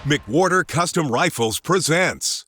McWhorter Custom Rifles presents.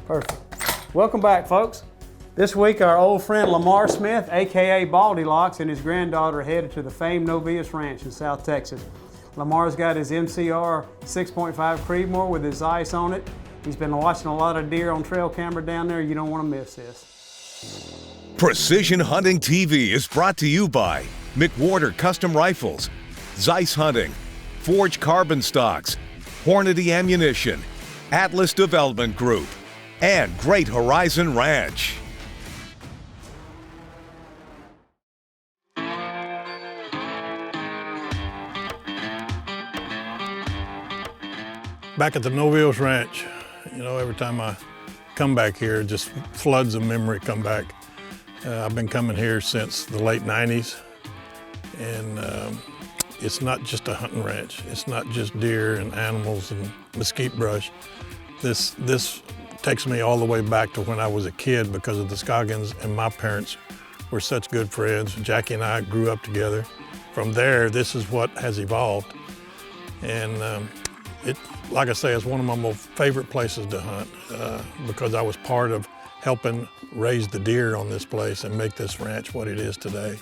Perfect. Welcome back, folks. This week, our old friend Lamar Smith, aka Baldy Locks, and his granddaughter headed to the famed Novillos Ranch in South Texas. Lamar's got his MCR 6.5 Creedmoor with his Zeiss on it. He's been watching a lot of deer on trail camera down there. You don't want to miss this. Precision Hunting TV is brought to you by McWhorter Custom Rifles, Zeiss Hunting, Forge Carbon Stocks, Hornady Ammunition, Atlas Development Group, and Great Horizon Ranch. Back at the Novillos Ranch, you know, every time I come back here, just floods of memory come back. I've been coming here since the late 90s, and it's not just a hunting ranch. It's not just deer and animals and mesquite brush. This takes me all the way back to when I was a kid because of the Scoggins, and my parents were such good friends. Jackie and I grew up together. From there, this is what has evolved. And it, like I say, it's one of my most favorite places to hunt because I was part of helping raise the deer on this place and make this ranch what it is today.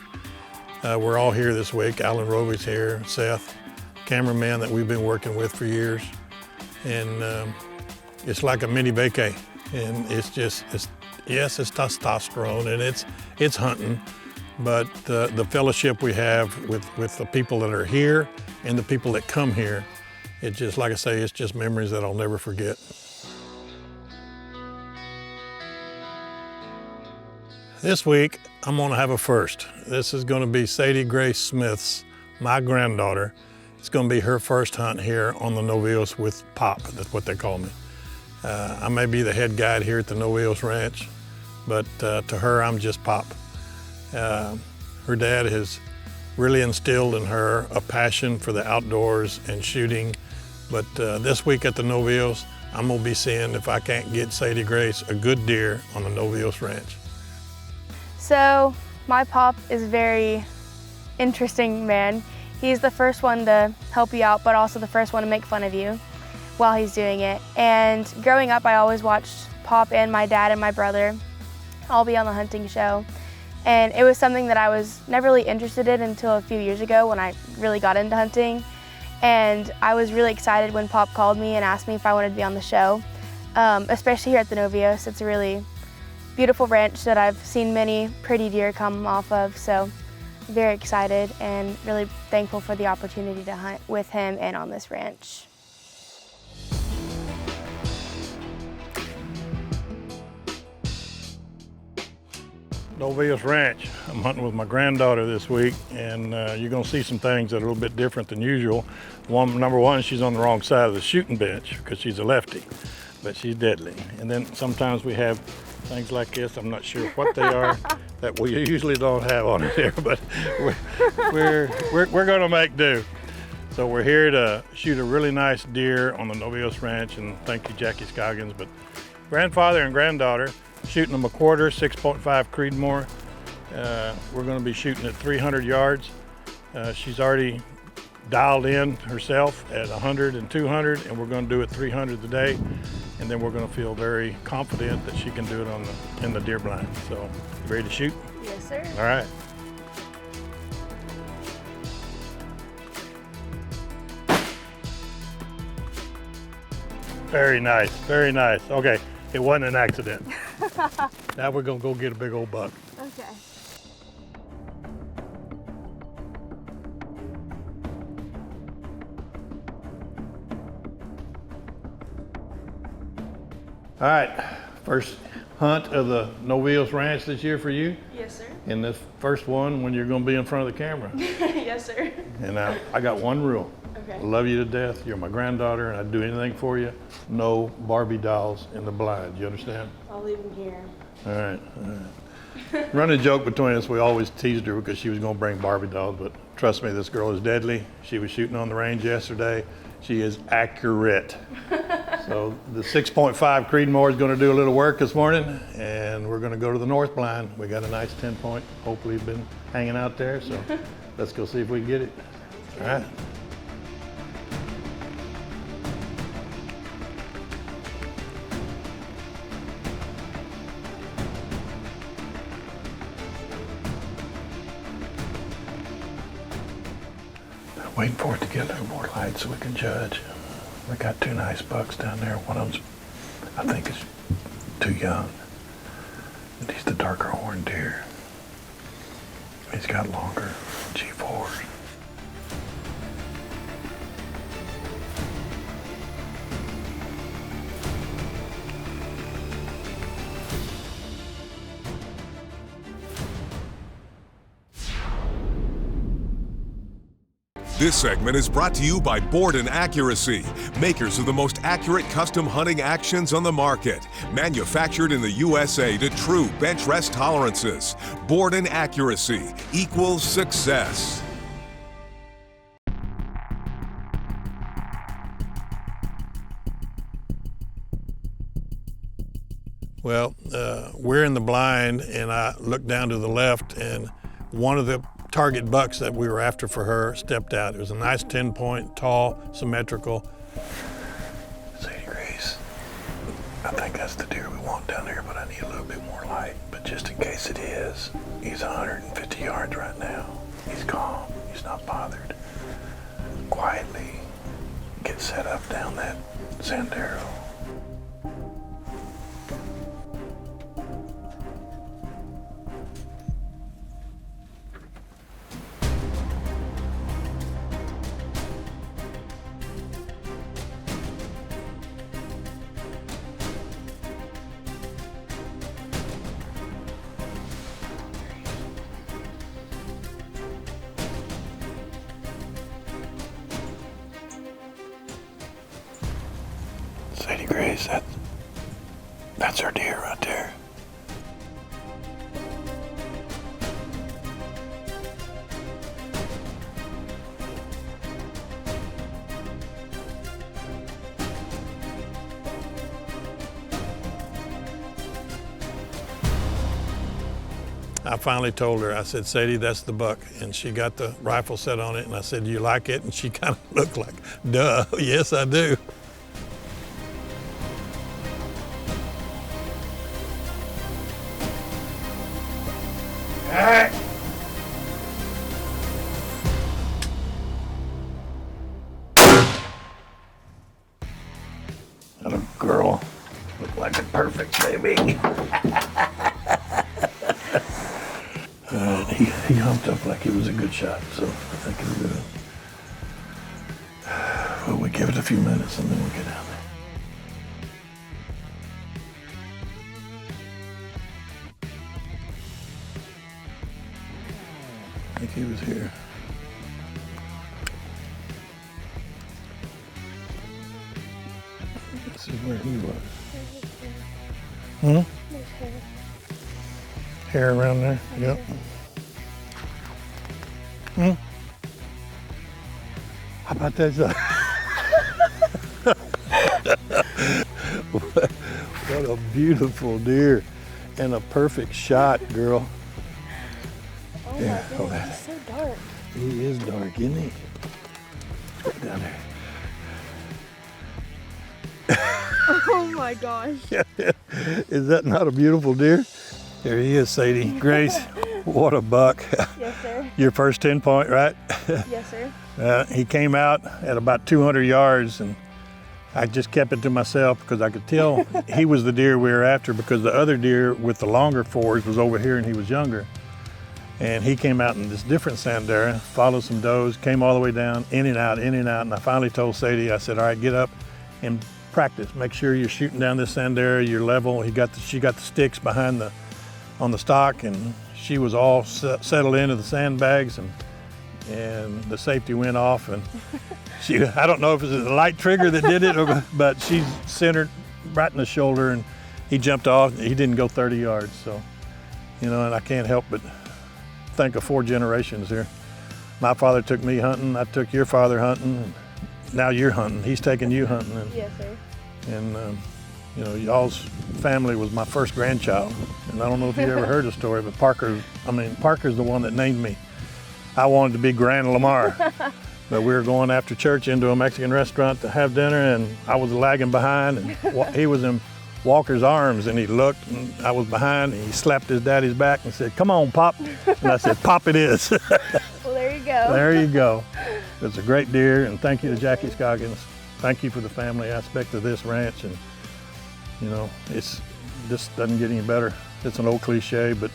We're all here this week. Alan Roby's here, Seth, cameraman that we've been working with for years. And it's like a mini vacay, and it's testosterone, and it's hunting, but the fellowship we have with the people that are here and the people that come here, it just, like I say, it's just memories that I'll never forget. This week, I'm gonna have a first. This is gonna be Sadie Grace Smith's, my granddaughter. It's gonna be her first hunt here on the Novillos with Pop, that's what they call me. I may be the head guide here at the Novillos Ranch, but to her, I'm just Pop. Her dad has really instilled in her a passion for the outdoors and shooting, but this week at the Novillos, I'm gonna be seeing if I can't get Sadie Grace a good deer on the Novillos Ranch. So, my Pop is a very interesting man. He's the first one to help you out, but also the first one to make fun of you while he's doing it. And growing up, I always watched Pop and my dad and my brother all be on the hunting show. And it was something that I was never really interested in until a few years ago when I really got into hunting. And I was really excited when Pop called me and asked me if I wanted to be on the show, especially here at the Novillos. It's a really beautiful ranch that I've seen many pretty deer come off of. So very excited and really thankful for the opportunity to hunt with him and on this ranch. Novillos Ranch. I'm hunting with my granddaughter this week, and you're gonna see some things that are a little bit different than usual. Number one, she's on the wrong side of the shooting bench because she's a lefty, but she's deadly. And then sometimes we have things like this. I'm not sure what they are that we usually don't have on here, but we're gonna make do. So we're here to shoot a really nice deer on the Novillos Ranch, and thank you, Jackie Scoggins. But grandfather and granddaughter shooting a McWhorter 6.5 Creedmoor. We're going to be shooting at 300 yards. She's already dialed in herself at 100 and 200, and we're going to do it 300 today. And then we're going to feel very confident that she can do it in the deer blind. So, you ready to shoot? Yes, sir. All right. Very nice, very nice. Okay, it wasn't an accident. Now we're gonna go get a big old buck. Okay. All right, first hunt of the Novillos Ranch this year for you? Yes, Yes, sir. in this first one when you're going to be in front of the camera. Yes, sir. And I got one rule. Okay. I love you to death. You're my granddaughter, and I'd do anything for you. No Barbie dolls in the blind. You understand? I'll leave him here. All right. All right. Running joke between us, we always teased her because she was going to bring Barbie dolls, but trust me, this girl is deadly. She was shooting on the range yesterday. She is accurate. So the 6.5 Creedmoor is going to do a little work this morning, and we're going to go to the north blind. We got a nice 10-point. Hopefully, been hanging out there. So let's go see if we can get it. All right. Waiting for it to get a little more light so we can judge. We got two nice bucks down there. One of them's, I think, is too young. And he's the darker horned deer. He's got longer G4s. This segment is brought to you by Borden Accuracy, makers of the most accurate custom hunting actions on the market. Manufactured in the USA to true bench rest tolerances. Borden Accuracy equals success. Well, we're in the blind, and I looked down to the left, and one of the target bucks that we were after for her stepped out. It was a nice 10-point, tall, symmetrical. Sadie Grace, I think that's the deer we want down there, but I need a little bit more light. But just in case it is, he's 150 yards right now. He's calm, he's not bothered. Quietly get set up down that Sandero. Sadie Grace, that's our deer right there. I finally told her, I said, Sadie, that's the buck. And she got the rifle set on it, and I said, do you like it? And she kind of looked like, duh, yes, I do. That a girl looked like a perfect baby. He humped up like he was a good shot, so I think he'll do it. Well, we give it a few minutes and then we'll get down there. I think he was here. This is where he was. Hair around there? Yep. How about that? What a beautiful deer and a perfect shot, girl. Oh my goodness, he's so dark. He is dark, isn't he? Right down there. Oh my gosh. Is that not a beautiful deer? There he is, Sadie. Grace, what a buck. Yes, sir. Your first 10-point, right? Yes, sir. He came out at about 200 yards, and I just kept it to myself because I could tell he was the deer we were after, because the other deer with the longer fours was over here and he was younger. And he came out in this different Sandera, followed some does, came all the way down, in and out, and I finally told Sadie, I said, all right, get up and practice. Make sure you're shooting down this Sandera, you're level. She got the sticks behind on the stock, and she was all settled into the sandbags, and the safety went off, and I don't know if it was the light trigger that did it, but she centered right in the shoulder, and he jumped off. He didn't go 30 yards, so, you know, and I can't help but think of 4 generations here. My father took me hunting, I took your father hunting, and now you're hunting. He's taking you hunting. And, Yes, sir. And you know, y'all's family was my first grandchild. And I don't know if you ever heard the story, but Parker's the one that named me. I wanted to be Grand Lamar, but we were going after church into a Mexican restaurant to have dinner, and I was lagging behind, and he was in Walker's arms, and he looked, and I was behind, and he slapped his daddy's back and said, "Come on, Pop." And I said, "Pop it is." Well, there you go. There you go. It's a great deer, and thank you to Jackie Scoggins. Thank you for the family aspect of this ranch, and you know, this doesn't get any better. It's an old cliche, but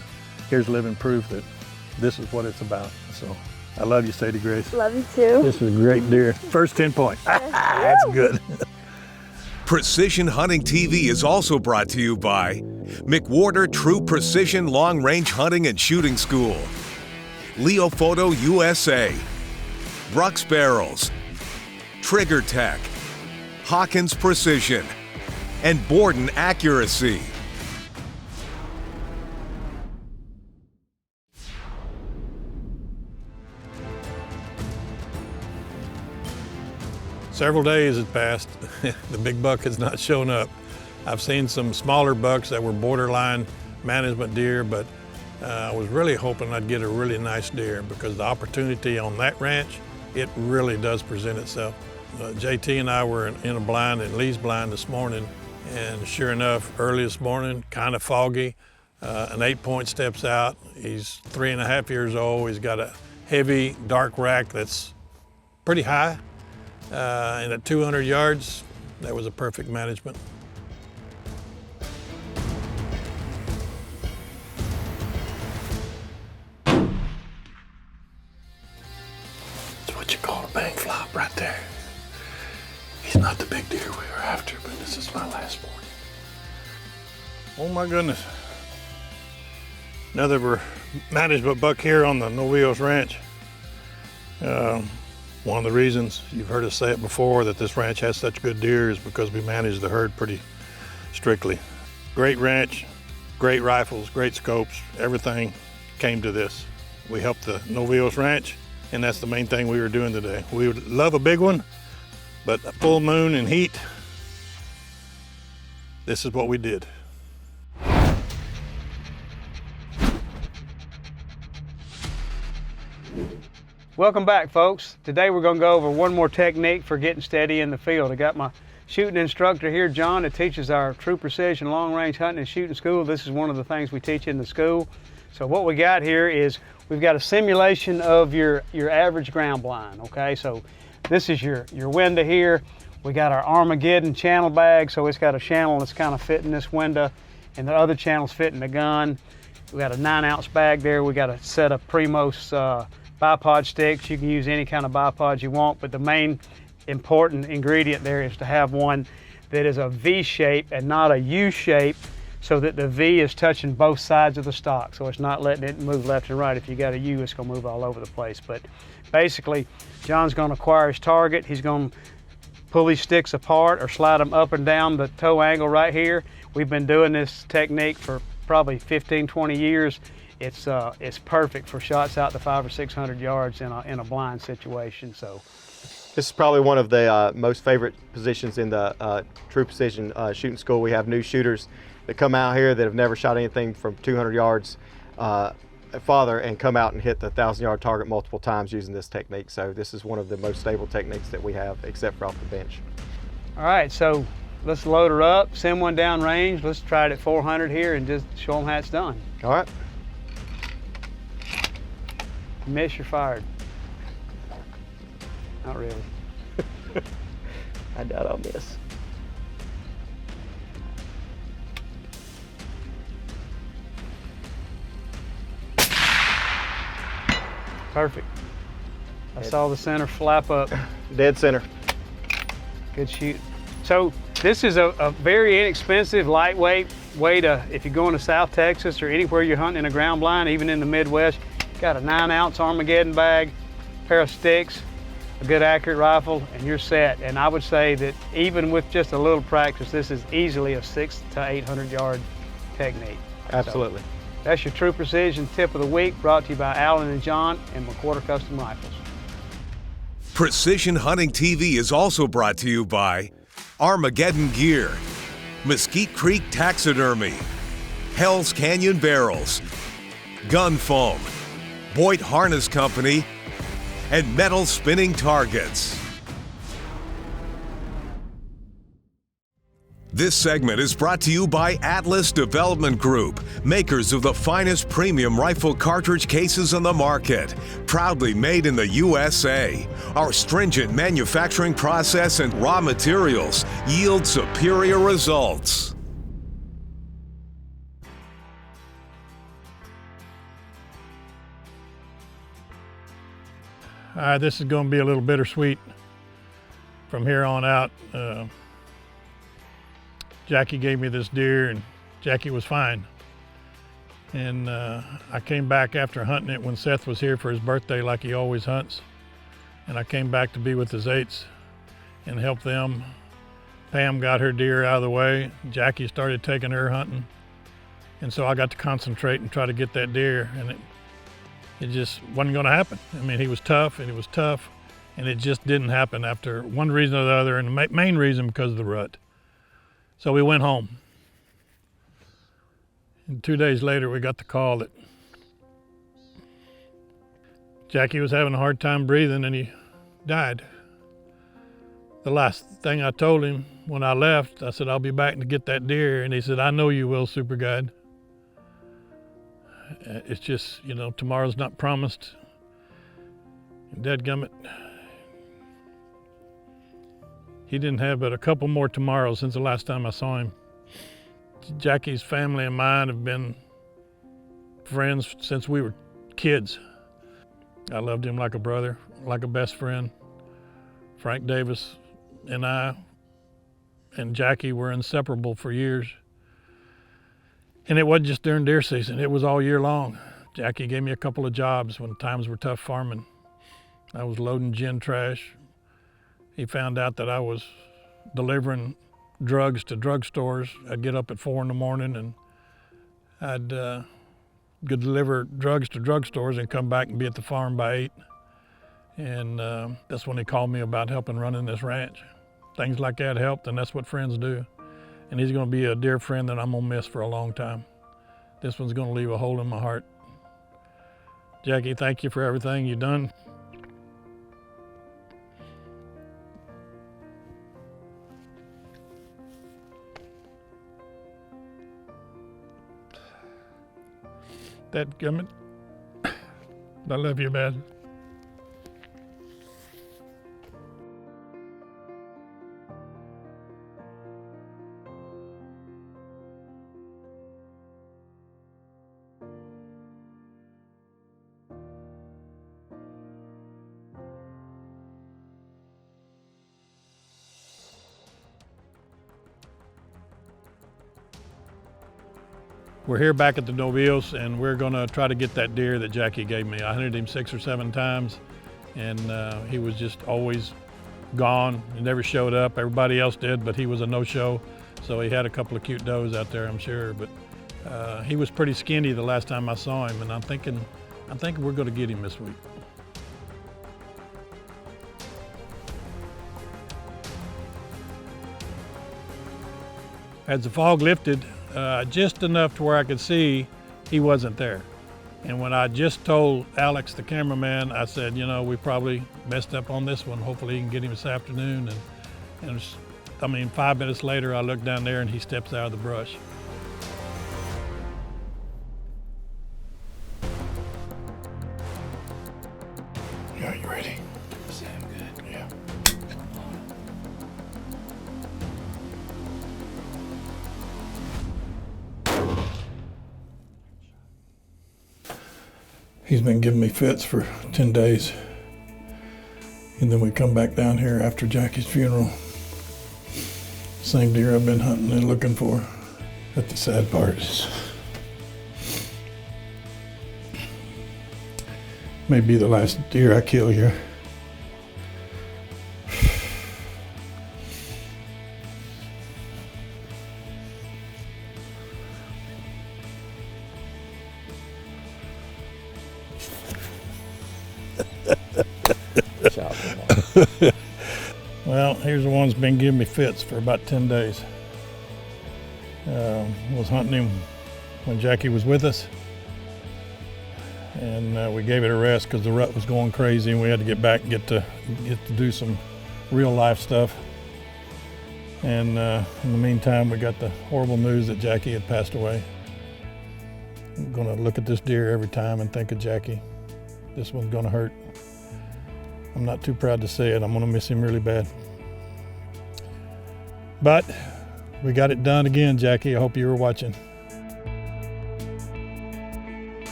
here's living proof that this is what it's about. So I love you, Sadie Grace. Love you too. This is a great deer. First 10 points. That's good. Precision Hunting TV is also brought to you by McWhorter True Precision Long Range Hunting and Shooting School, Leo Photo USA, Brux Barrels, Trigger Tech, Hawkins Precision, and Borden Accuracy. Several days had passed. The big buck has not shown up. I've seen some smaller bucks that were borderline management deer, but I was really hoping I'd get a really nice deer, because the opportunity on that ranch, it really does present itself. JT and I were in a blind, in Lee's blind this morning, and sure enough, early this morning, kind of foggy, an 8-point steps out. He's 3.5 years old. He's got a heavy, dark rack that's pretty high. And at 200 yards, that was a perfect management. That's what you call a bang flop right there. He's not the big deer we were after, but this is my last one. Oh my goodness. Another management buck here on the Novillos Ranch. One of the reasons, you've heard us say it before, that this ranch has such good deer is because we manage the herd pretty strictly. Great ranch, great rifles, great scopes, everything came to this. We helped the Novillos Ranch, and that's the main thing we were doing today. We would love a big one, but a full moon and heat, this is what we did. Welcome back, folks. Today we're going to go over one more technique for getting steady in the field. I got my shooting instructor here, John, that teaches our True Precision Long Range Hunting and Shooting School. This is one of the things we teach in the school. So what we got here is we've got a simulation of your average ground blind, okay? So this is your window here. We got our Armageddon channel bag, so it's got a channel that's kind of fitting this window, and the other channel's fitting the gun. We got a 9-ounce bag there. We got a set of Primos bipod sticks. You can use any kind of bipod you want, but the main important ingredient there is to have one that is a V shape and not a U shape, so that the V is touching both sides of the stock, so it's not letting it move left and right. If you got a U, it's going to move all over the place. But basically, John's going to acquire his target. He's going to pull these sticks apart or slide them up and down the toe angle right here. We've been doing this technique for probably 15, 20 years. It's perfect for shots out to 500 or 600 yards in a blind situation. So this is probably one of the most favorite positions in the True Precision Shooting School. We have new shooters that come out here that have never shot anything from 200 yards farther and come out and hit the 1,000-yard target multiple times using this technique. So this is one of the most stable techniques that we have, except for off the bench. all right, so let's load her up, send one down range. Let's try it at 400 here and just show them how it's done. All right. Miss, you're fired. Not really. I doubt I'll miss. Perfect. I saw the center flap up. Dead center. Good shoot. So this is a very inexpensive, lightweight way to, if you're going to South Texas or anywhere you're hunting in a ground blind, even in the Midwest, got a 9-ounce Armageddon bag, pair of sticks, a good accurate rifle, and you're set. And I would say that even with just a little practice, this is easily a 600 to 800 yard technique. Absolutely. So, that's your True Precision Tip of the Week, brought to you by Alan and John and McWhorter Custom Rifles. Precision Hunting TV is also brought to you by Armageddon Gear, Mesquite Creek Taxidermy, Hell's Canyon Barrels, Gun Foam, Boyd Harness Company, and Metal Spinning Targets. This segment is brought to you by Atlas Development Group, makers of the finest premium rifle cartridge cases on the market, proudly made in the USA. Our stringent manufacturing process and raw materials yield superior results. This is going to be a little bittersweet from here on out. Jackie gave me this deer, and Jackie was fine. And I came back after hunting it when Seth was here for his birthday, like he always hunts. And I came back to be with the Zates and help them. Pam got her deer out of the way. Jackie started taking her hunting. And so I got to concentrate and try to get that deer, and it just wasn't going to happen. I mean, he was tough, and it was tough, and it just didn't happen after one reason or the other, and the main reason because of the rut. So we went home. And 2 days later, we got the call that Jackie was having a hard time breathing and he died. The last thing I told him when I left, I said, I'll be back to get that deer. And he said, I know you will, Super Guide. It's just, you know, tomorrow's not promised. And dadgummit, he didn't have but a couple more tomorrows since the last time I saw him. Jackie's family and mine have been friends since we were kids. I loved him like a brother, like a best friend. Frank Davis and I and Jackie were inseparable for years. And it wasn't just during deer season, it was all year long. Jackie gave me a couple of jobs when times were tough farming. I was loading gin trash. He found out that I was delivering drugs to drugstores. I'd get up at 4 in the morning and I'd go deliver drugs to drugstores and come back and be at the farm by 8. And that's when he called me about helping running this ranch. Things like that helped, and that's what friends do. And he's gonna be a dear friend that I'm gonna miss for a long time. This one's gonna leave a hole in my heart. Jackie, thank you for everything you've done. Dadgummit, I love you, man. We're here back at the Novillos, and we're gonna try to get that deer that Jackie gave me. I hunted him 6 or 7 times, and he was just always gone. He never showed up. Everybody else did, but he was a no-show. So he had a couple of cute does out there, I'm sure. But he was pretty skinny the last time I saw him, and I'm thinking we're gonna get him this week. As the fog lifted, just enough to where I could see he wasn't there. And when I just told Alex, the cameraman, I said, you know, we probably messed up on this one. Hopefully he can get him this afternoon. And 5 minutes later, I look down there and he steps out of the brush. Yeah, you ready? I'm good. Yeah. He's been giving me fits for 10 days. And then we come back down here after Jackie's funeral. Same deer I've been hunting and looking for. But the sad part is, may be the last deer I kill here. Well, here's the one that's been giving me fits for about 10 days. Was hunting him when Jackie was with us, and we gave it a rest because the rut was going crazy, and we had to get back and get to do some real life stuff. And in the meantime, we got the horrible news that Jackie had passed away. I'm gonna look at this deer every time and think of Jackie. This one's gonna hurt. I'm not too proud to say it. I'm gonna miss him really bad. But we got it done again, Jackie. I hope you were watching.